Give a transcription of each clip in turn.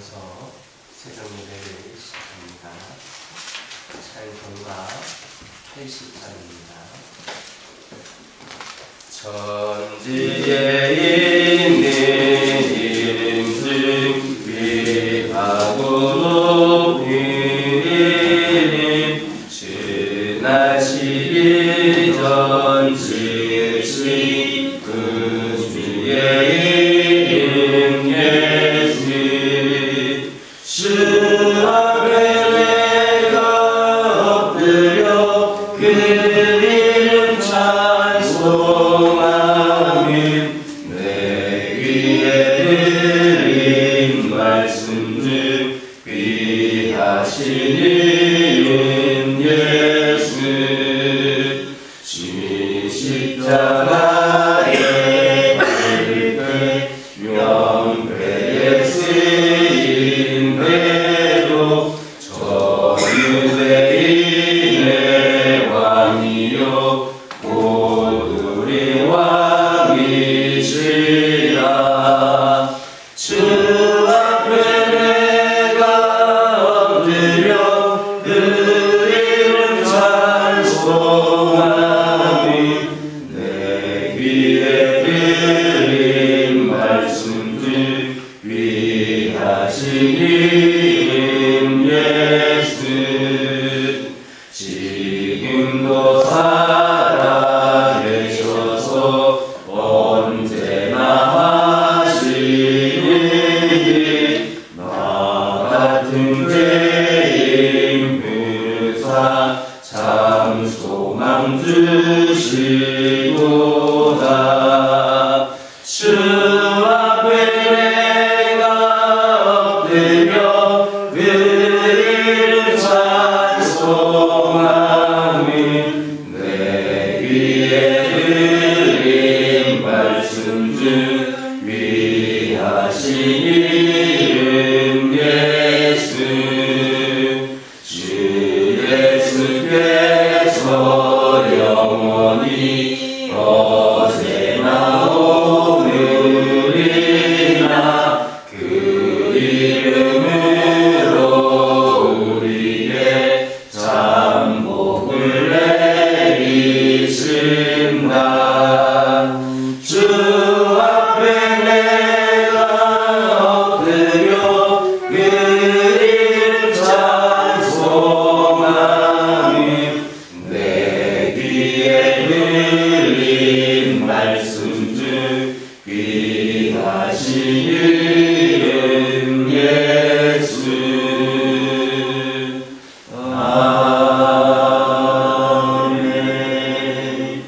부르면서 새벽 예배를 시작합니다. 찬송가 80장입니다. 천지에 있는 힘을 위하고 높이는 지나시기 전 지으신 그 주의 이름 예수 주 앞에 내가 엎드려 그 이름 찬송하며 내 귀에 들린 말씀 중 귀하신 이름 예수 주의 십자가에 달릴 때 명패에 쓰인 대로 저 유대인의 왕이요 곧 우리 왕이시라. 주 앞에 내가 엎드려 그 이름 찬송하며 내 귀에 들린 말씀 중 귀하신 이름 예수 지금도 살아계셔서 언제나 하시는 일 나 같은 죄인 은사 참 소망 주시도다. 주 앞에 내가 엎드려 그 이름 찬송하며 내 귀에 들린 말씀 중 귀하신 이름 예수 주 예수께서 영원히 어제나 오늘이나 그 이름으로 우리에게 참 복을 내리신다. 주 앞에 내가 엎드려 그 이름 찬송하며 내 귀에 들린 말씀 중 귀하신 이름 예수. 아멘.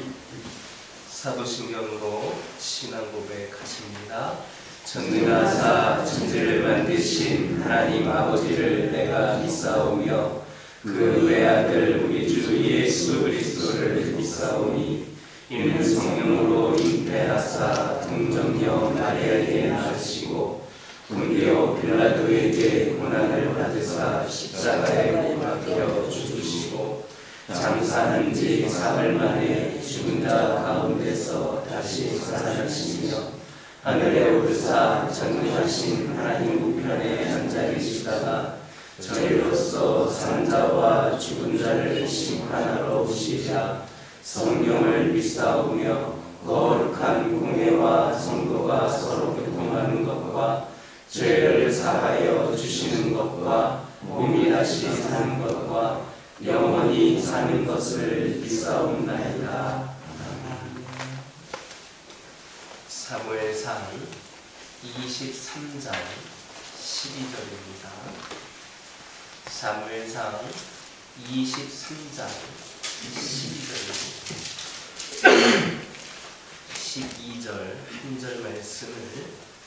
사도신경으로 신앙 고백하십니다. 전능하사 천지를 만드신 하나님 아버지를 내가 믿사오며 그 외아들 우리 주 예수 그리스도를 믿사오니 이는 성령으로 잉태하사 동정녀 마리아에게 낳으시고 본디오 빌라도에게 고난을 받으사 십자가에 못 박혀 죽으시고 장사한 지 사흘 만에 죽은 자 가운데서 다시 살아나시며 하늘에 오르사 전능하신 하나님 우편에 앉아 계시다가 저희로서 산 자와 죽은 자를 심판하러 오시자 성령을 믿사오며 거룩한 공회와 성도가 서로 교통하는 것과 죄를 사하여 주시는 것과 몸이 다시 사는 것과 영원히 사는 것을 믿사옵나이다. 사무엘상 23장 12절입니다. 사무엘상 23장 12절입니다. 12절 한 절 말씀을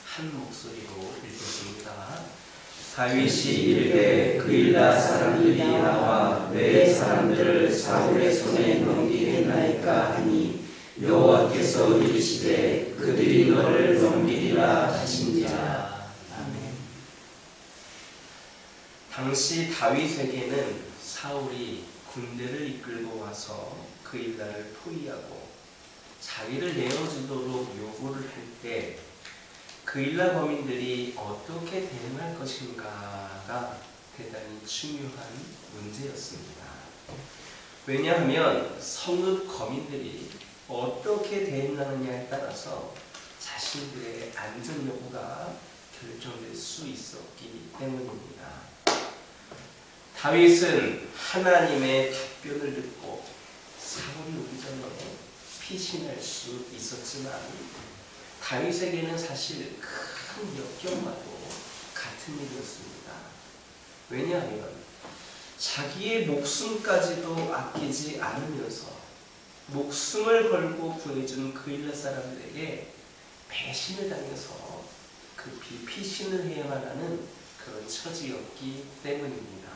한 목소리로 읽겠습니다. 다윗이 이르되 그일라 사람들이 나와 내 사람들을 사울의 손에 넘기겠나이까 하니 여호와께서 이르시되 그들이 너를 넘기리라 하신지라. 아멘. 당시 다윗에게는 사울이 군대를 이끌고 와서 그일라를 포위하고 자기를 내어주도록 요구를 할 때 그일라 거민들이 어떻게 대응할 것인가가 대단히 중요한 문제였습니다. 왜냐하면 성읍 거민들이 어떻게 대응하느냐에 따라서 자신들의 안전 여부가 결정될 수 있었기 때문입니다. 다윗은 하나님의 답변을 듣고 사울이 오기 전에 피신할 수 있었지만 다윗에게는 사실 큰 역경과도 같은 일이었습니다. 왜냐하면 자기의 목숨까지도 아끼지 않으면서 목숨을 걸고 구해준 그일라 사람들에게 배신을 당해서 급히 피신을 해야만 하는 그런 처지였기 때문입니다.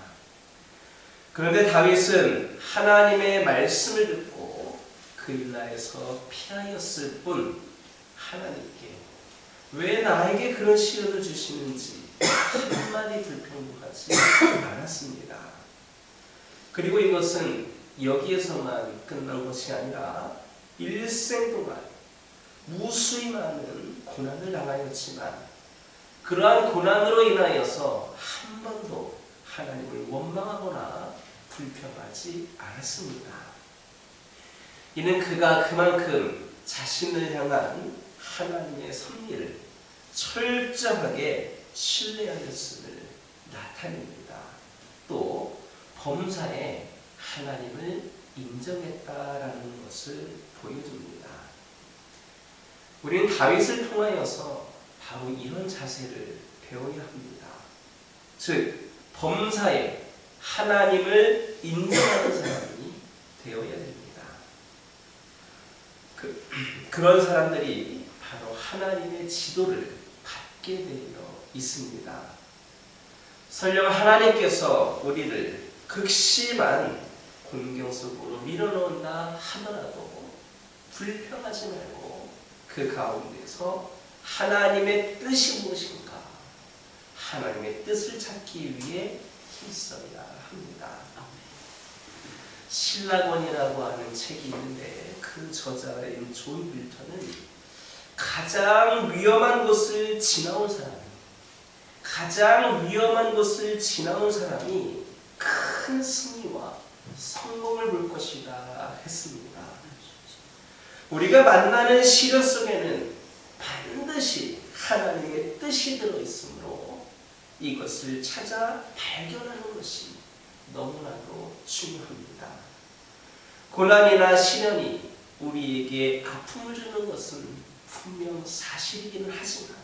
그런데 다윗은 하나님의 말씀을 듣고 그일라에서 피하였을 뿐 하나님께 왜 나에게 그런 시련을 주시는지 한마디 불평도 하지 않았습니다. 그리고 이것은 여기에서만 끝난 것이 아니라 일생 동안 무수히 많은 고난을 당하였지만 그러한 고난으로 인하여서 한 번도 하나님을 원망하거나 불평하지 않았습니다. 이는 그가 그만큼 자신을 향한 하나님의 섭리를 철저하게 신뢰하였음을 나타냅니다. 또 범사에 하나님을 인정했다라는 것을 보여줍니다. 우리는 다윗을 통하여서 바로 이런 자세를 배워야 합니다. 즉 범사에 하나님을 인정하는 사람이 되어야 됩니다. 그런 사람들이 바로 하나님의 지도를 받게 되어 있습니다. 설령 하나님께서 우리를 극심한 공경 속으로 밀어넣는다 하더라도 불평하지 말고 그 가운데서 하나님의 뜻이 무엇인가, 하나님의 뜻을 찾기 위해 힘써야 합니다. 신라권이라고 하는 책이 있는데 그 저자인 존 빌턴은 가장 위험한 곳을 지나온 사람이 큰 승리와 성공을 볼 것이다 했습니다. 우리가 만나는 시련 속에는 반드시 하나님의 뜻이 들어있으므로 이것을 찾아 발견하는 것이 너무나도 중요합니다. 고난이나 시련이 우리에게 아픔을 주는 것은 분명 사실이기는 하지만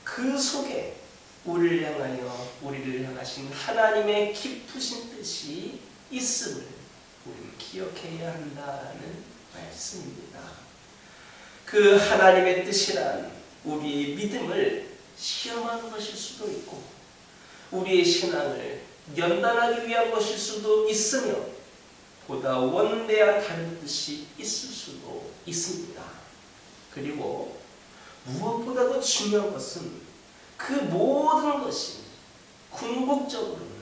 그 속에 우리를 향하신 하나님의 깊으신 뜻이 있음을 우리는 기억해야 한다는 말씀입니다. 그 하나님의 뜻이란 우리의 믿음을 시험하는 것일 수도 있고 우리의 신앙을 연단하기 위한 것일 수도 있으며 보다 원대한 다른 뜻이 있을 수도 있습니다. 그리고 무엇보다도 중요한 것은 그 모든 것이 궁극적으로는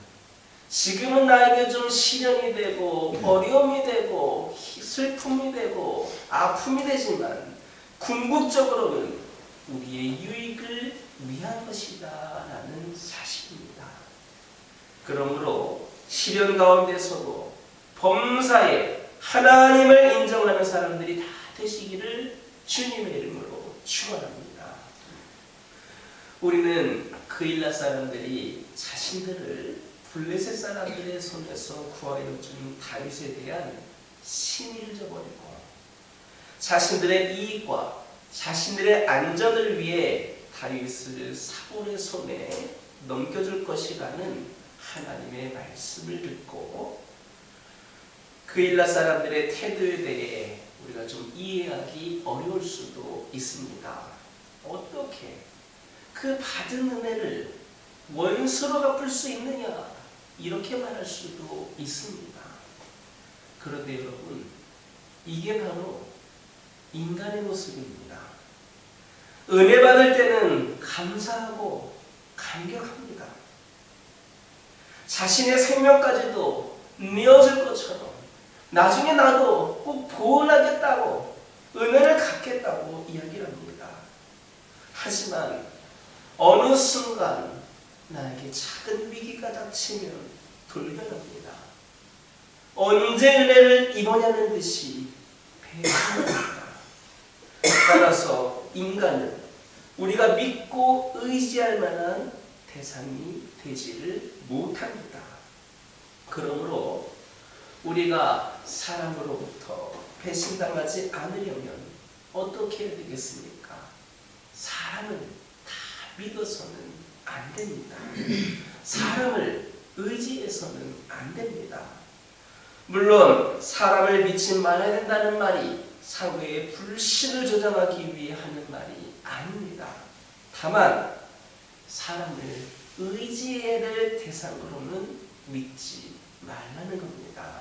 지금은 나에게 좀 시련이 되고 어려움이 되고 슬픔이 되고 아픔이 되지만 궁극적으로는 우리의 유익을 위한 것이다 라는 사실입니다. 그러므로 시련 가운데서도 범사에 하나님을 인정하는 사람들이 다 되시기를 주님의 이름으로 축원합니다. 우리는 그일라 사람들이 자신들을 블레셋 사람들의 손에서 구하여 준 다윗에 대한 신의를 저버리고 자신들의 이익과 자신들의 안전을 위해 다윗을 사울의 손에 넘겨줄 것이라는 하나님의 말씀을 듣고 그일라 사람들의 태도에 대해 우리가 좀 이해하기 어려울 수도 있습니다. 어떻게 그 받은 은혜를 원수로 갚을 수 있느냐 이렇게 말할 수도 있습니다. 그런데 여러분 이게 바로 인간의 모습입니다. 은혜 받을 때는 감사하고 감격합니다. 자신의 생명까지도 내어줄 것처럼 나중에 나도 꼭 구원하겠다고 은혜를 갚겠다고 이야기를 합니다. 하지만 어느 순간 나에게 작은 위기가 닥치면 돌변합니다. 언제 은혜를 입으냐는 듯이 배신합니다. 따라서 인간은 우리가 믿고 의지할 만한 대상이 되지를 못합니다. 그러므로 우리가 사람으로부터 배신당하지 않으려면 어떻게 해야 되겠습니까? 사람을 다 믿어서는 안 됩니다. 사람을 의지해서는 안 됩니다. 물론 사람을 믿지 말아야 된다는 말이 사회의 불신을 조장하기 위해 하는 말이 아닙니다. 다만 사람을 의지해야 될 대상으로는 믿지 말라는 겁니다.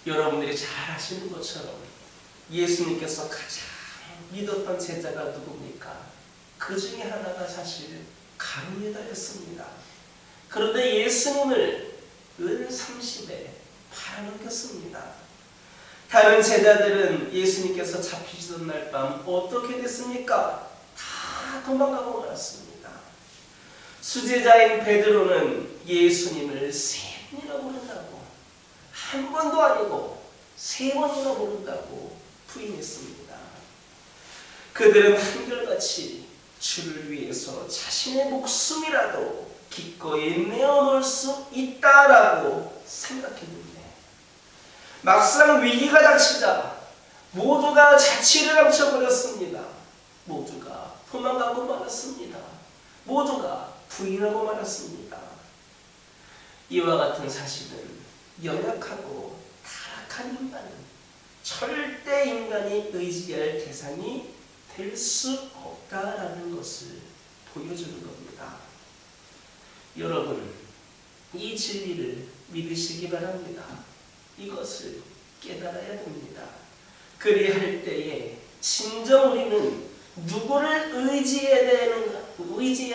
여러분들이 잘 아시는 것처럼 예수님께서 가장 믿었던 제자가 누굽니까? 그 중에 하나가 사실 가룟유다였습니다. 그런데 예수님을 은 30에 팔아넘겼습니다. 다른 제자들은 예수님께서 잡히시던 날 밤 어떻게 됐습니까? 다 도망가고 말았습니다. 수제자인 베드로는 예수님을 3번이나 부른다고, 한 번도 아니고 3번이나 부른다고 부인했습니다. 그들은 한결같이 주를 위해서 자신의 목숨이라도 기꺼이 내어놓을 수 있다라고 생각했는데 막상 위기가 닥치자 모두가 자취를 감춰버렸습니다. 모두가 도망가고 말았습니다. 모두가 부인하고 말았습니다. 이와 같은 사실은 연약하고 타락한 인간은 절대 인간이 의지할 대상이 될 수 없다라는 것을 보여주는 겁니다. 여러분, 이 진리를 믿으시기 바랍니다. 이것을 깨달아야 됩니다. 그리할 때에 진정 우리는 누구를 의지해야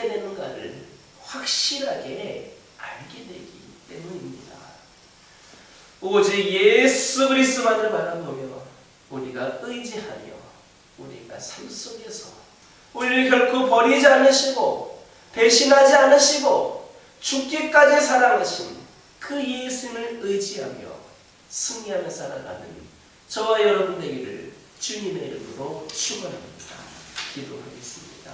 되는가를 확실하게 알게 되기 때문입니다. 오직 예수 그리스도만을 바라보며 우리가 의지하며 우리가 삶 속에서 우리를 결코 버리지 않으시고 배신하지 않으시고 죽기까지 사랑하신 그 예수님을 의지하며 승리하며 살아가는 저와 여러분 되기를 주님의 이름으로 축원합니다. 기도하겠습니다.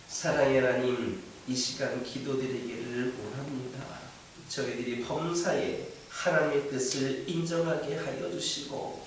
사랑의 하나님, 이 시간 기도드리기를 원합니다. 저희들이 범사에 하나님의 뜻을 인정하게 하여 주시고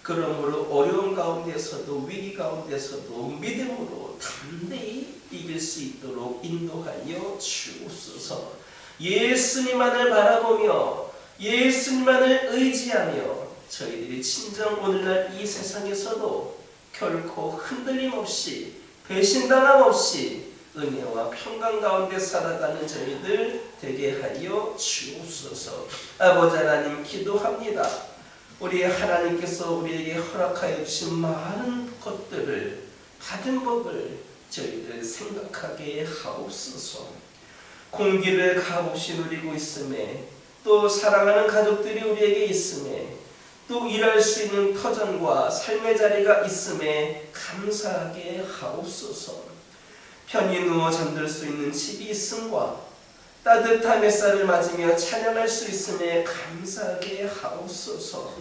그러므로 어려운 가운데서도 위기 가운데서도 믿음으로 담대히 이길 수 있도록 인도하여 주옵소서. 예수님만을 바라보며 예수님만을 의지하며 저희들이 진정 오늘날 이 세상에서도 결코 흔들림 없이 배신당함 없이 은혜와 평강 가운데 살아가는 저희들 되게 하여 주옵소서. 아버지 하나님 기도합니다. 우리 하나님께서 우리에게 허락하여 주신 많은 것들을 받은 법을 저희들 생각하게 하옵소서. 공기를 값없이 누리고 있음에 또 사랑하는 가족들이 우리에게 있음에 또 일할 수 있는 터전과 삶의 자리가 있음에 감사하게 하옵소서. 편히 누워 잠들 수 있는 집이 있음과 따뜻한 햇살을 맞으며 찬양할 수 있음에 감사하게 하옵소서.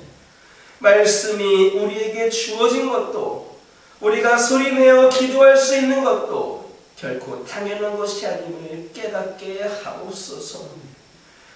말씀이 우리에게 주어진 것도 우리가 소리내어 기도할 수 있는 것도 결코 당연한 것이 아님을 깨닫게 하옵소서.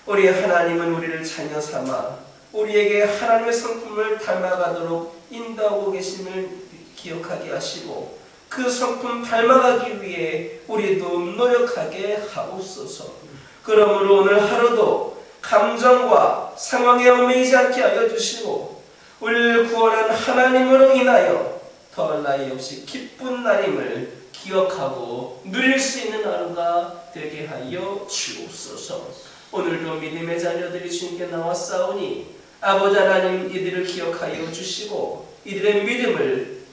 우리 하나님은 우리를 자녀 삼아 우리에게 하나님의 성품을 닮아가도록 인도하고 계심을 기억하게 하시고 그 성품 닮아가기 위해 우리도 노력하게 하옵소서. 그러므로 오늘 하루도 감정과 상황에 얽매이지 않게 하여 주시고 우리를 구원한 하나님으로 인하여 더할 나위 없이 기쁜 날임을 기억하고 누릴 수 있는 하루가 되게 하여 주옵소서. 오늘도 믿음의 자녀들이 주님께 나왔사오니 아버지 하나님 이들을 기억하여 주시고 이들의 믿음을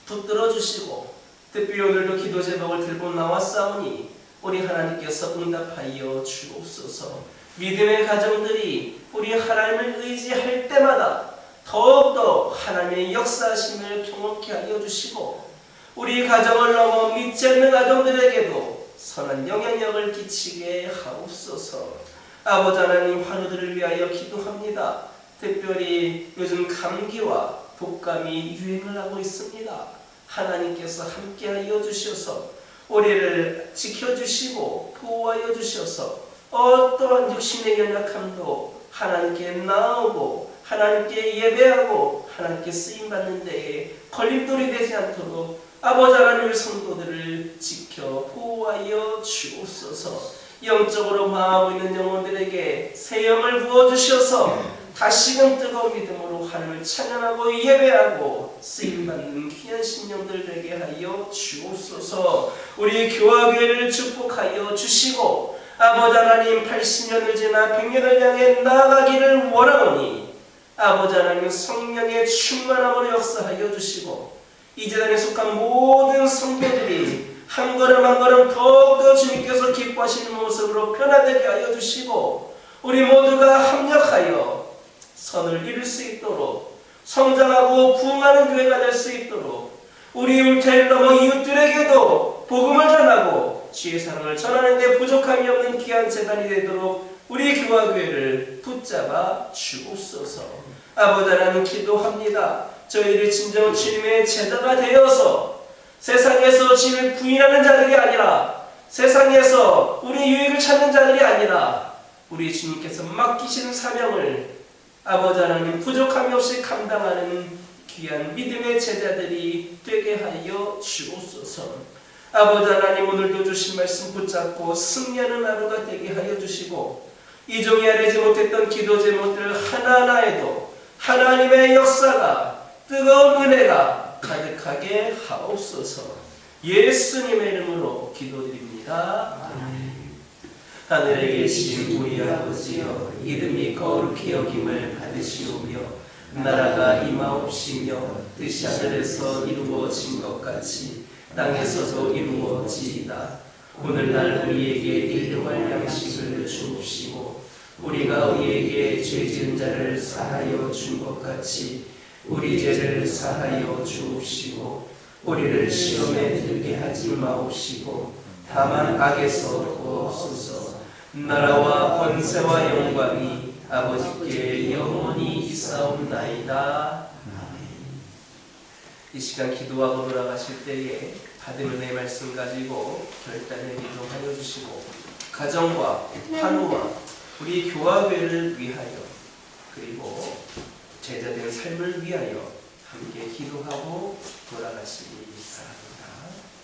붙들어 주시고 특별히 오늘도 기도 제목을 들고 나왔사오니 우리 하나님께서 응답하여 주옵소서. 믿음의 가정들이 우리 하나님을 의지할 때마다 더욱더 하나님의 역사하심을 경험케 하여 주시고 우리 가정을 넘어 믿지 않는 가정들에게도 선한 영향력을 끼치게 하옵소서. 아버지 하나님, 환우들을 위하여 기도합니다. 특별히 요즘 감기와 독감이 유행을 하고 있습니다. 하나님께서 함께하여 주셔서 우리를 지켜주시고 보호하여 주셔서 어떠한 육신의 연약함도 하나님께 나오고 하나님께 예배하고 하나님께 쓰임받는 데에 걸림돌이 되지 않도록 아버지 하나님의 성도들을 지켜 보호하여 주옵소서. 영적으로 망하고 있는 영혼들에게 새 영을 부어주셔서 다시금 뜨거운 믿음으로 하나님을 찬양하고 예배하고 쓰임받는 귀한 신령들 되게 하여 주옵소서. 우리 교화교회를 축복하여 주시고 아버지 하나님, 80년을 지나 100년을 향해 나아가기를 원하오니 아버지 하나님, 성령의 충만함으로 역사하여 주시고 이 재단에 속한 모든 성도들이 한 걸음 한 걸음 더욱더 주님께서 기뻐하시는 모습으로 변화되게 하여 주시고 우리 모두가 합력하여 선을 이룰 수 있도록 성장하고 부흥하는 교회가 될 수 있도록 우리 율태를 넘어 이웃들에게도 복음을 전하고 주의 사랑을 전하는 데 부족함이 없는 귀한 재단이 되도록 우리 교화교회를 붙잡아 주옵소서. 아버지 하나님, 기도합니다. 저희들이 진정 주님의 제자가 되어서 세상에서 주님을 부인하는 자들이 아니라 세상에서 우리 유익을 찾는 자들이 아니라 우리 주님께서 맡기시는 사명을 아버지 하나님 부족함이 없이 감당하는 귀한 믿음의 제자들이 되게 하여 주옵소서. 아버지 하나님, 오늘도 주신 말씀 붙잡고 승리하는 하루가 되게 하여 주시고 이 종이 아뢰지 못했던 기도 제목들 하나하나에도 하나님의 역사가 뜨거운 은혜가 가득하게 하옵소서. 예수님의 이름으로 기도드립니다. 아멘. 하늘에 계신 우리 아버지여, 이름이 거룩히 여김을 받으시오며 나라가 임하옵시며 뜻이 하늘에서 이루어진 것 같이 땅에서도 이루어지이다. 오늘날 우리에게 일용할 양식을 주옵시고 우리가 우리에게 죄 지은 자를 사하여 준 것 같이 우리 죄를 사하여 주옵시고 우리를 시험에 들게 하지 마옵시고 다만 악에서 구하옵소서. 나라와 권세와 영광이 아버지께 영원히 있사옵나이다. 이 시간 기도하고 돌아가실 때에 받은 은혜의 말씀 가지고 결단의 기도하여 주시고 가정과 환우와 우리 교화교회를 위하여 그리고 제자된 삶을 위하여 함께 기도하고 돌아가시기 바랍니다.